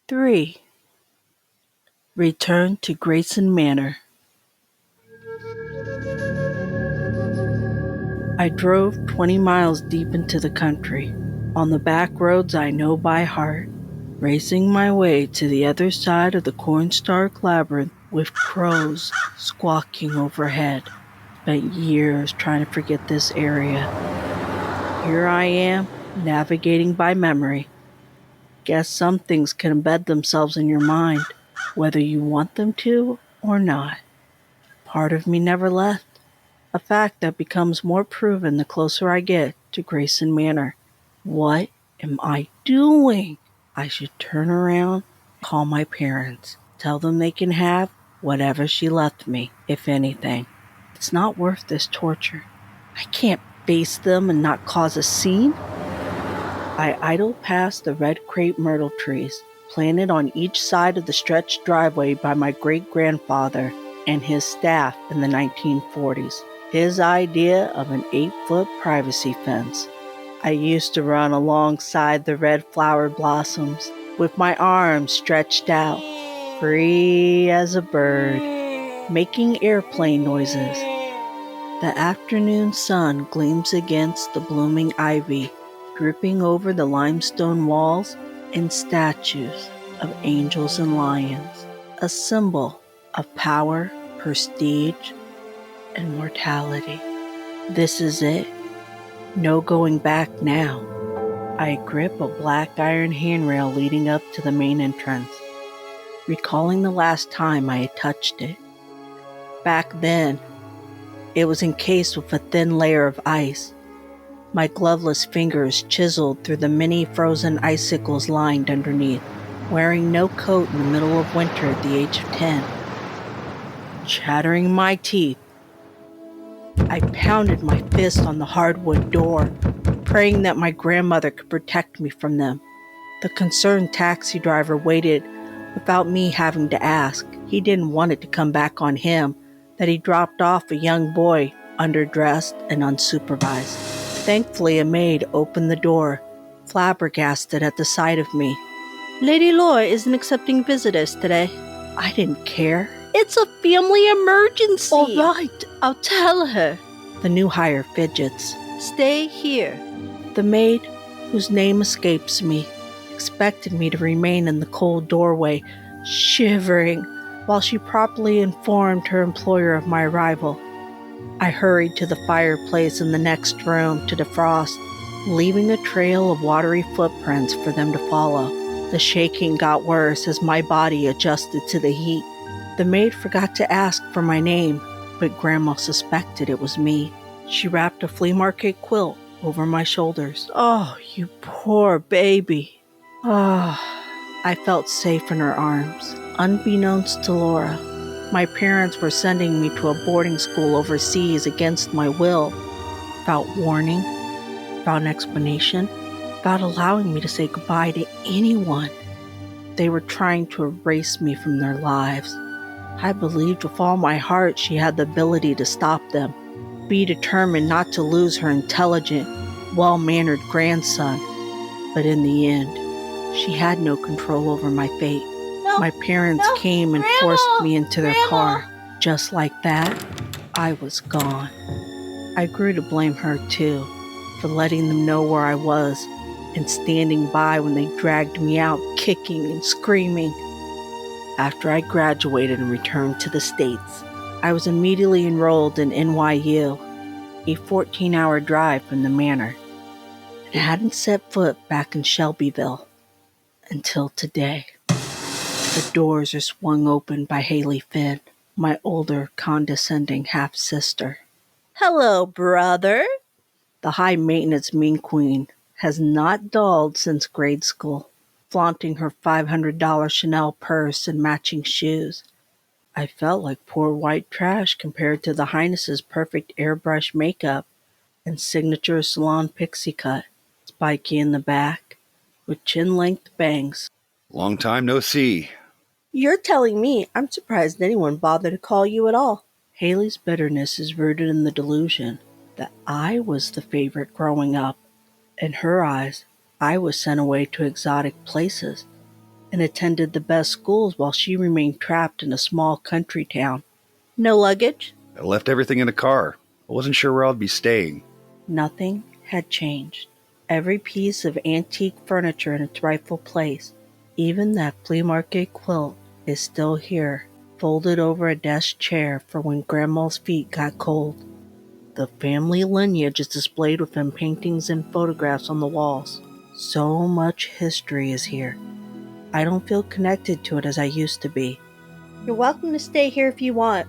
3. Return to Grayson Manor. I drove 20 miles deep into the country, on the back roads I know by heart, racing my way to the other side of the cornstalk labyrinth with crows squawking overhead. Spent years trying to forget this area. Here I am, navigating by memory. Guess some things can embed themselves in your mind, whether you want them to or not. Part of me never left, a fact that becomes more proven the closer I get to Grayson Manor. What am I doing? I should turn around, call my parents, tell them they can have whatever she left me, if anything. It's not worth this torture. I can't face them and not cause a scene. I idled past the red crepe myrtle trees, planted on each side of the stretched driveway by my great-grandfather and his staff in the 1940s. His idea of an 8-foot privacy fence. I used to run alongside the red flower blossoms with my arms stretched out, free as a bird, making airplane noises. The afternoon sun gleams against the blooming ivy, dripping over the limestone walls and statues of angels and lions, a symbol of power, prestige, and mortality. This is it. No going back now. I grip a black iron handrail leading up to the main entrance, recalling the last time I had touched it. Back then, it was encased with a thin layer of ice. My gloveless fingers chiseled through the many frozen icicles lined underneath, wearing no coat in the middle of winter at the age of 10. Chattering my teeth, I pounded my fist on the hardwood door, praying that my grandmother could protect me from them. The concerned taxi driver waited without me having to ask. He didn't want it to come back on him that he dropped off a young boy, underdressed and unsupervised. Thankfully, a maid opened the door, flabbergasted at the sight of me. "Lady Laura isn't accepting visitors today." I didn't care. "It's a family emergency." "All right, I'll tell her." The new hire fidgets. "Stay here." The maid, whose name escapes me, expected me to remain in the cold doorway, shivering, while she promptly informed her employer of my arrival. I hurried to the fireplace in the next room to defrost, leaving a trail of watery footprints for them to follow. The shaking got worse as my body adjusted to the heat. The maid forgot to ask for my name, but Grandma suspected it was me. She wrapped a flea market quilt over my shoulders. "Oh, you poor baby." I felt safe in her arms, unbeknownst to Laura. My parents were sending me to a boarding school overseas against my will, without warning, without an explanation, without allowing me to say goodbye to anyone. They were trying to erase me from their lives. I believed with all my heart she had the ability to stop them, be determined not to lose her intelligent, well-mannered grandson. But in the end, she had no control over my fate. My parents came and forced me into their car. Just like that, I was gone. I grew to blame her too, for letting them know where I was and standing by when they dragged me out kicking and screaming. After I graduated and returned to the States, I was immediately enrolled in NYU, a 14-hour drive from the manor, and hadn't set foot back in Shelbyville until today. The doors are swung open by Haley Finn, my older, condescending half-sister. "Hello, brother." The high-maintenance mean queen has not dulled since grade school, flaunting her $500 Chanel purse and matching shoes. I felt like poor white trash compared to the Highness's perfect airbrush makeup and signature salon pixie cut, spiky in the back, with chin-length bangs. "Long time no see." "You're telling me I'm surprised anyone bothered to call you at all." Haley's bitterness is rooted in the delusion that I was the favorite growing up. In her eyes, I was sent away to exotic places, and attended the best schools while she remained trapped in a small country town. No luggage? I left everything in the car. I wasn't sure where I'd be staying. Nothing had changed. Every piece of antique furniture in its rightful place, even that flea market quilt, is still here, folded over a desk chair for when Grandma's feet got cold. The family lineage is displayed within paintings and photographs on the walls. So much history is here. I don't feel connected to it as I used to be. You're welcome to stay here if you want.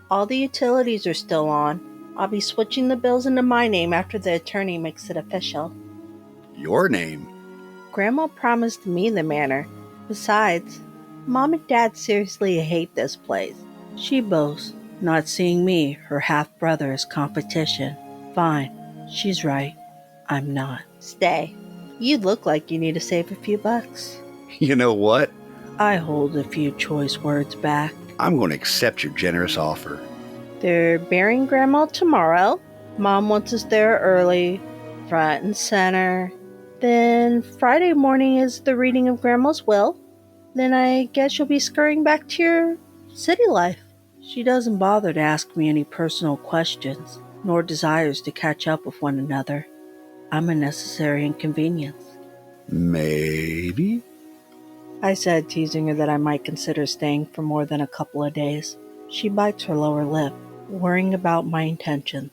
All the utilities are still on. I'll be switching the bills into my name after the attorney makes it official. Your name? Grandma promised me the manor. Besides, Mom and Dad seriously hate this place. She boasts, not seeing me, her half-brother, as competition. Fine, she's right. I'm not. Stay. You look like you need to save a few bucks. You know what? I hold a few choice words back. I'm going to accept your generous offer. They're burying Grandma tomorrow. Mom wants us there early, front and center. Then Friday morning is the reading of Grandma's will. Then I guess you'll be scurrying back to your city life. She doesn't bother to ask me any personal questions, nor desires to catch up with one another. I'm a necessary inconvenience. Maybe? I said, teasing her that I might consider staying for more than a couple of days. She bites her lower lip, worrying about my intentions.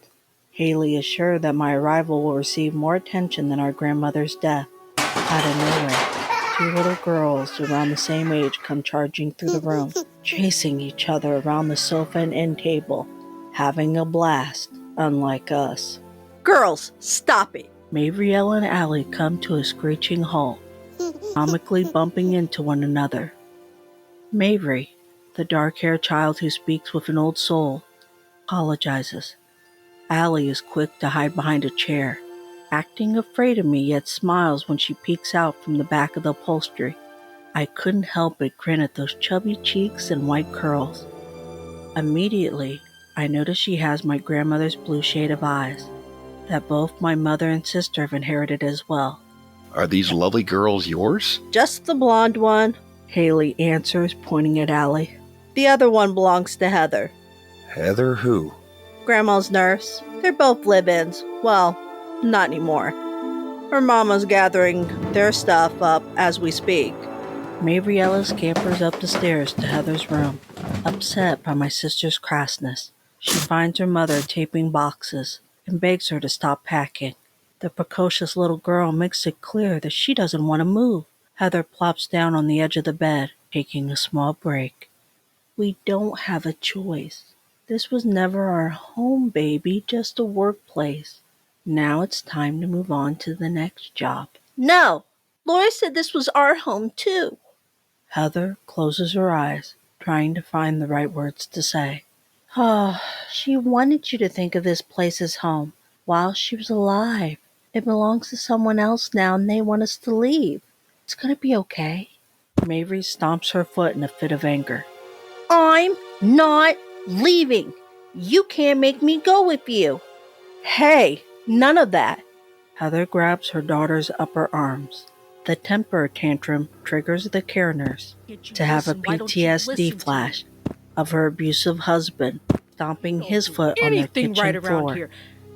Haley is sure that my arrival will receive more attention than our grandmother's death. Out of nowhere, two little girls around the same age come charging through the room, chasing each other around the sofa and end table, having a blast, unlike us. Girls, stop it! Mavriel and Allie come to a screeching halt, comically bumping into one another. Mavry, the dark-haired child who speaks with an old soul, apologizes. Allie is quick to hide behind a chair, acting afraid of me, yet smiles when she peeks out from the back of the upholstery. I couldn't help but grin at those chubby cheeks and white curls. Immediately, I notice she has my grandmother's blue shade of eyes, that both my mother and sister have inherited as well. Are these lovely girls yours? Just the blonde one, Haley answers, pointing at Allie. The other one belongs to Heather. Heather who? Grandma's nurse. They're both live-ins. Well, not anymore. Her mama's gathering their stuff up as we speak. Mavriella scampers up the stairs to Heather's room, upset by my sister's crassness. She finds her mother taping boxes and begs her to stop packing. The precocious little girl makes it clear that she doesn't want to move. Heather plops down on the edge of the bed, taking a small break. We don't have a choice. This was never our home, baby, just a workplace. Now it's time to move on to the next job. No! Laura said this was our home, too. Heather closes her eyes, trying to find the right words to say. She wanted you to think of this place as home while she was alive. It belongs to someone else now, and they want us to leave. It's going to be okay. Mavry stomps her foot in a fit of anger. I'm not leaving. You can't make me go with you. Hey, none of that. Heather grabs her daughter's upper arms. The temper tantrum triggers the care nurse to have a PTSD flash of her abusive husband stomping his foot on their kitchen floor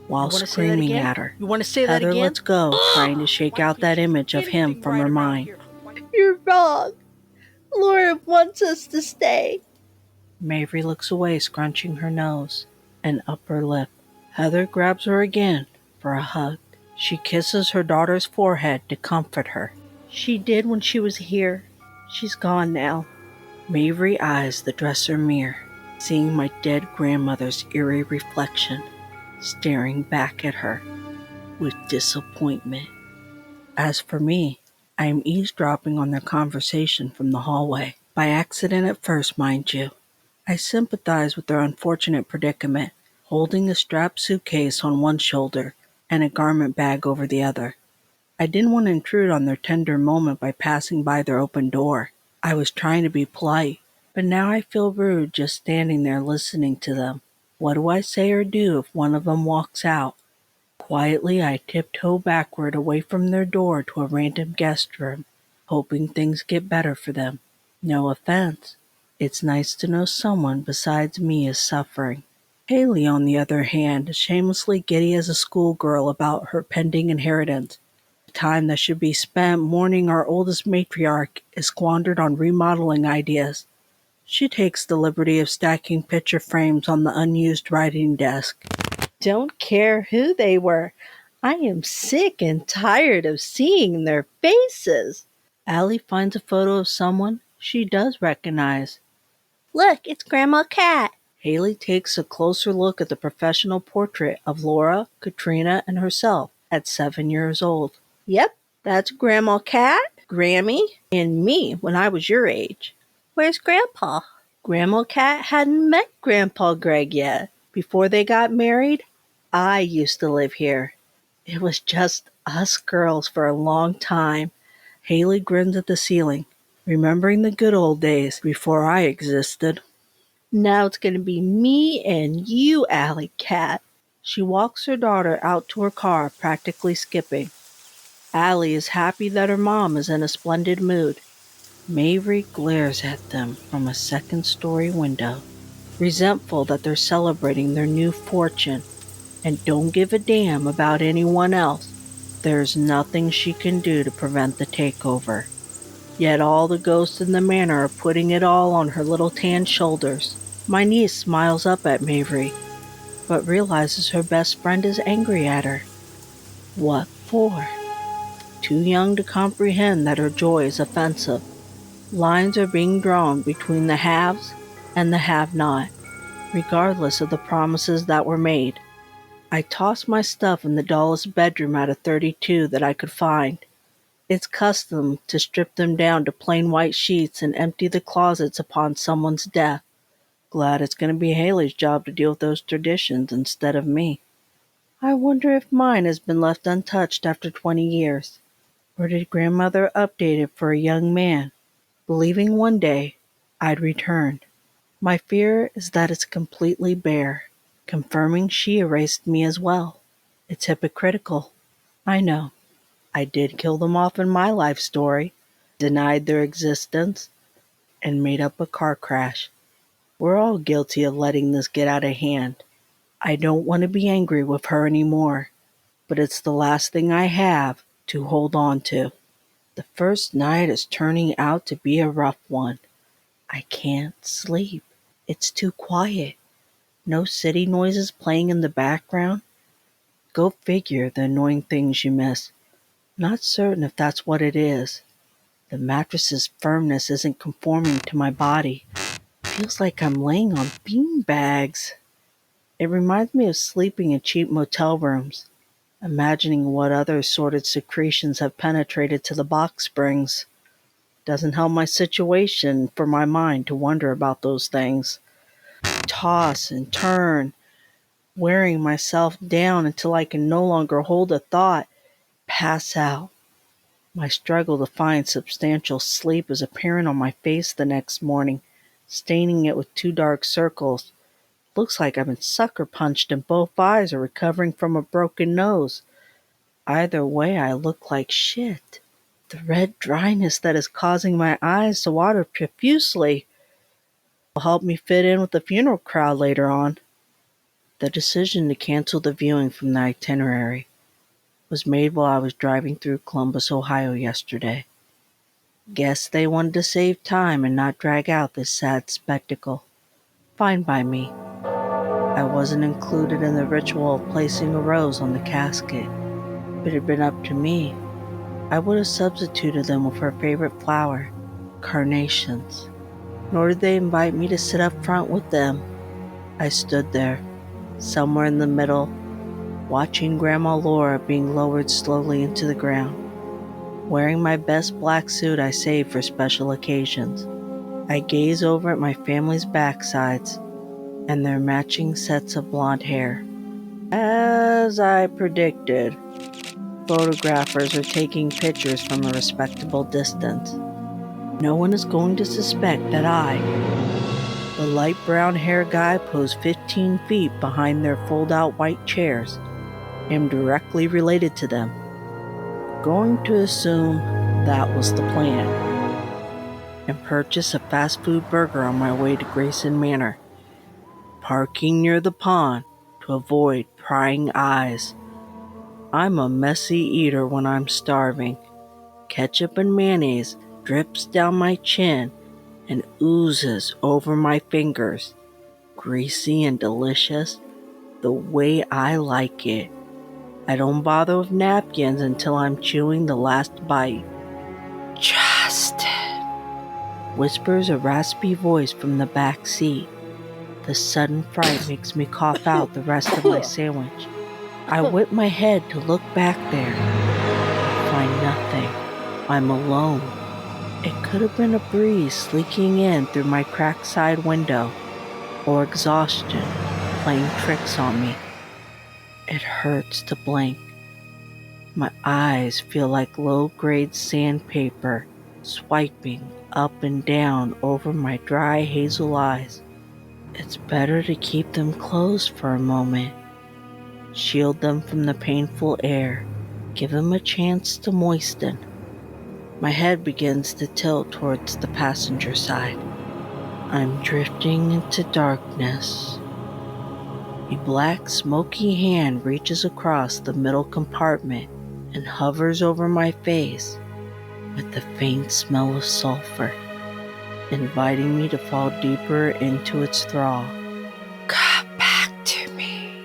while screaming at her. You want to say that Heather again? lets go, trying to shake out that image of him from her mind. You're wrong. Laura wants us to stay. Mavry looks away, scrunching her nose and upper lip. Heather grabs her again for a hug. She kisses her daughter's forehead to comfort her. She did when she was here. She's gone now. Mavry eyes the dresser mirror, seeing my dead grandmother's eerie reflection, staring back at her with disappointment. As for me, I am eavesdropping on their conversation from the hallway. By accident at first, mind you. I sympathize with their unfortunate predicament, holding a strapped suitcase on one shoulder and a garment bag over the other. I didn't want to intrude on their tender moment by passing by their open door. I was trying to be polite, but now I feel rude just standing there listening to them. What do I say or do if one of them walks out? Quietly, I tiptoe backward away from their door to a random guest room, hoping things get better for them. No offense. It's nice to know someone besides me is suffering. Haley, on the other hand, is shamelessly giddy as a schoolgirl about her pending inheritance. The time that should be spent mourning our oldest matriarch is squandered on remodeling ideas. She takes the liberty of stacking picture frames on the unused writing desk. Don't care who they were. I am sick and tired of seeing their faces. Allie finds a photo of someone she does recognize. Look, it's Grandma Cat. Haley takes a closer look at the professional portrait of Laura, Katrina, and herself at 7 years old. Yep, that's Grandma Cat, Grammy, and me when I was your age. Where's Grandpa? Grandma Cat hadn't met Grandpa Greg yet. Before they got married, I used to live here. It was just us girls for a long time. Haley grins at the ceiling, remembering the good old days before I existed. Now it's going to be me and you, Alley Cat. She walks her daughter out to her car, practically skipping. Allie is happy that her mom is in a splendid mood. Maverick glares at them from a second-story window, resentful that they're celebrating their new fortune and don't give a damn about anyone else. There's nothing she can do to prevent the takeover. Yet all the ghosts in the manor are putting it all on her little tan shoulders. My niece smiles up at Maverick, but realizes her best friend is angry at her. What for? Too young to comprehend that her joy is offensive. Lines are being drawn between the haves and the have-not, regardless of the promises that were made. I toss my stuff in the dullest bedroom out of 32 that I could find. It's custom to strip them down to plain white sheets and empty the closets upon someone's death. Glad it's going to be Haley's job to deal with those traditions instead of me. I wonder if mine has been left untouched after 20 years. Or did grandmother update it for a young man, believing one day I'd return? My fear is that it's completely bare, confirming she erased me as well. It's hypocritical. I know. I did kill them off in my life story, denied their existence, and made up a car crash. We're all guilty of letting this get out of hand. I don't want to be angry with her anymore, but it's the last thing I have to hold on to. The first night is turning out to be a rough one. I can't sleep. It's too quiet. No city noises playing in the background. Go figure the annoying things you miss. Not certain if that's what it is. The mattress's firmness isn't conforming to my body. Feels like I'm laying on bean bags. It reminds me of sleeping in cheap motel rooms, imagining what other assorted secretions have penetrated to the box springs. Doesn't help my situation for my mind to wonder about those things. Toss and turn, wearing myself down until I can no longer hold a thought. Pass out. My struggle to find substantial sleep is apparent on my face the next morning, staining it with 2 dark circles. Looks like I've been sucker punched and both eyes are recovering from a broken nose. Either way, I look like shit. The red dryness that is causing my eyes to water profusely will help me fit in with the funeral crowd later on. The decision to cancel the viewing from the itinerary was made while I was driving through Columbus, Ohio yesterday. Guess they wanted to save time and not drag out this sad spectacle. Fine by me. I wasn't included in the ritual of placing a rose on the casket. If it had been up to me, I would have substituted them with her favorite flower, carnations. Nor did they invite me to sit up front with them. I stood there, somewhere in the middle, watching Grandma Laura being lowered slowly into the ground. Wearing my best black suit I saved for special occasions, I gaze over at my family's backsides and their matching sets of blonde hair. As I predicted, photographers are taking pictures from a respectable distance. No one is going to suspect that I, the light brown hair guy posed 15 feet behind their fold-out white chairs, am directly related to them. Going to assume That was the plan. And purchase a fast food burger on my way to Grayson Manor, parking near the pond to avoid prying eyes. I'm a messy eater when I'm starving. Ketchup and mayonnaise drips down my chin and oozes over my fingers. Greasy and delicious, the way I like it. I don't bother with napkins until I'm chewing the last bite. Justin, whispers a raspy voice from the back seat. The sudden fright makes me cough out the rest of my sandwich. I whip my head to look back there. I find nothing. I'm alone. It could have been a breeze sleeking in through my cracked side window, or exhaustion playing tricks on me. It hurts to blink. My eyes feel like low-grade sandpaper swiping up and down over my dry hazel eyes. It's better to keep them closed for a moment. Shield them from the painful air. Give them a chance to moisten. My head begins to tilt towards the passenger side. I'm drifting into darkness. A black, smoky hand reaches across the middle compartment and hovers over my face with the faint smell of sulfur, inviting me to fall deeper into its thrall. Come back to me.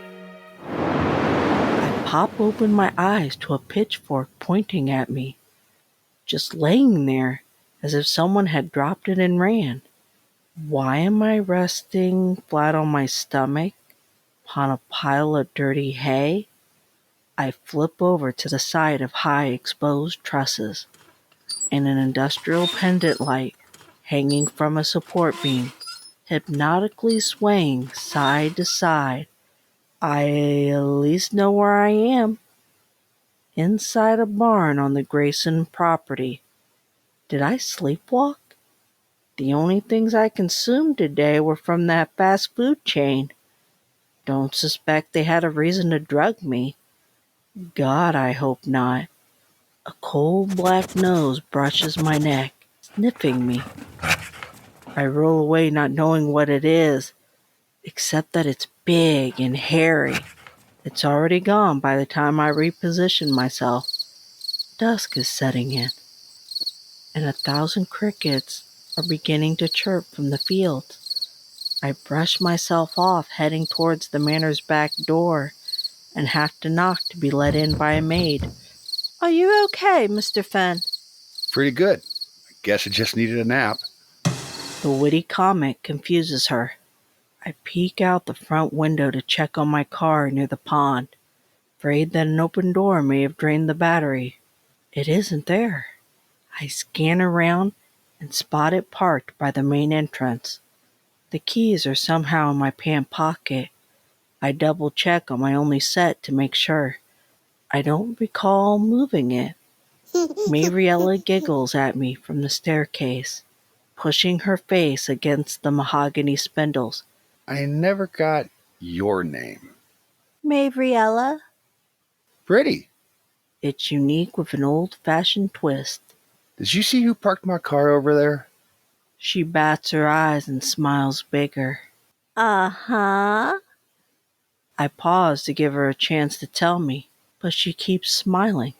I pop open my eyes to a pitchfork pointing at me, just laying there as if someone had dropped it and ran. Why am I resting flat on my stomach upon a pile of dirty hay? I flip over to the side of high exposed trusses and an industrial pendant light hanging from a support beam, hypnotically swaying side to side. I at least know where I am. Inside a barn on the Grayson property. Did I sleepwalk? The only things I consumed today were from that fast food chain. Don't suspect they had a reason to drug me. God, I hope not. A cold black nose brushes my neck, sniffing me. I roll away not knowing what it is, except that it's big and hairy. It's already gone by the time I reposition myself. Dusk is setting in, and 1,000 crickets are beginning to chirp from the fields. I brush myself off, heading towards the manor's back door, and have to knock to be let in by a maid. Are you okay, Mr. Fenn? Pretty good. I guess I just needed a nap. The witty comment confuses her. I peek out the front window to check on my car near the pond, afraid that an open door may have drained the battery. It isn't there. I scan around and spot it parked by the main entrance. The keys are somehow in my pant pocket. I double check on my only set to make sure. I don't recall moving it. Mariella giggles at me from the staircase, pushing her face against the mahogany spindles. I never got your name. Mavriella? Pretty. It's unique with an old-fashioned twist. Did you see who parked my car over there? She bats her eyes and smiles bigger. Uh-huh. I pause to give her a chance to tell me, but she keeps smiling.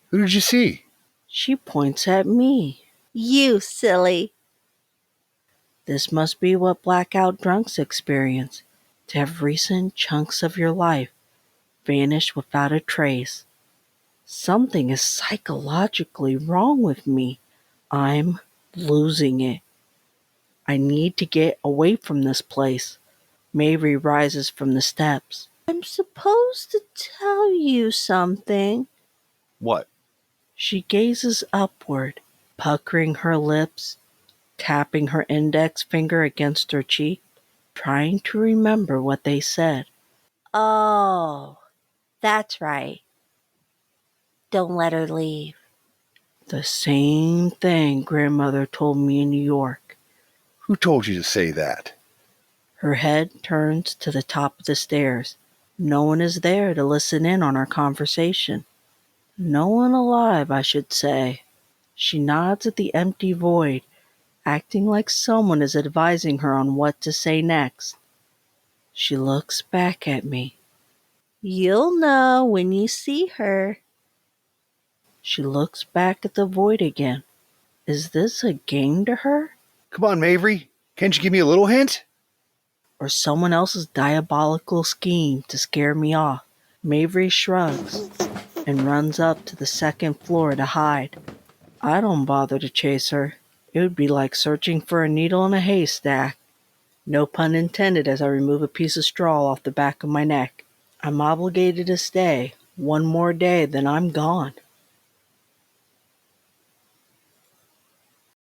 Who did you see? She points at me. You silly. This must be what blackout drunks experience, to have recent chunks of your life vanish without a trace. Something is psychologically wrong with me. I'm losing it. I need to get away from this place. Mary rises from the steps. I'm supposed to tell you something. What? She gazes upward, puckering her lips, tapping her index finger against her cheek, trying to remember what they said. Oh, that's right. Don't let her leave. The same thing Grandmother told me in New York. Who told you to say that? Her head turns to the top of the stairs. No one is there to listen in on our conversation. No one alive, I should say. She nods at the empty void, acting like someone is advising her on what to say next. She looks back at me. You'll know when you see her. She looks back at the void again. Is this a game to her? Come on, Mavry. Can't you give me a little hint? Or someone else's diabolical scheme to scare me off? Mavry shrugs and runs up to the second floor to hide. I don't bother to chase her. It would be like searching for a needle in a haystack. No pun intended as I remove a piece of straw off the back of my neck. I'm obligated to stay. One more day, then I'm gone.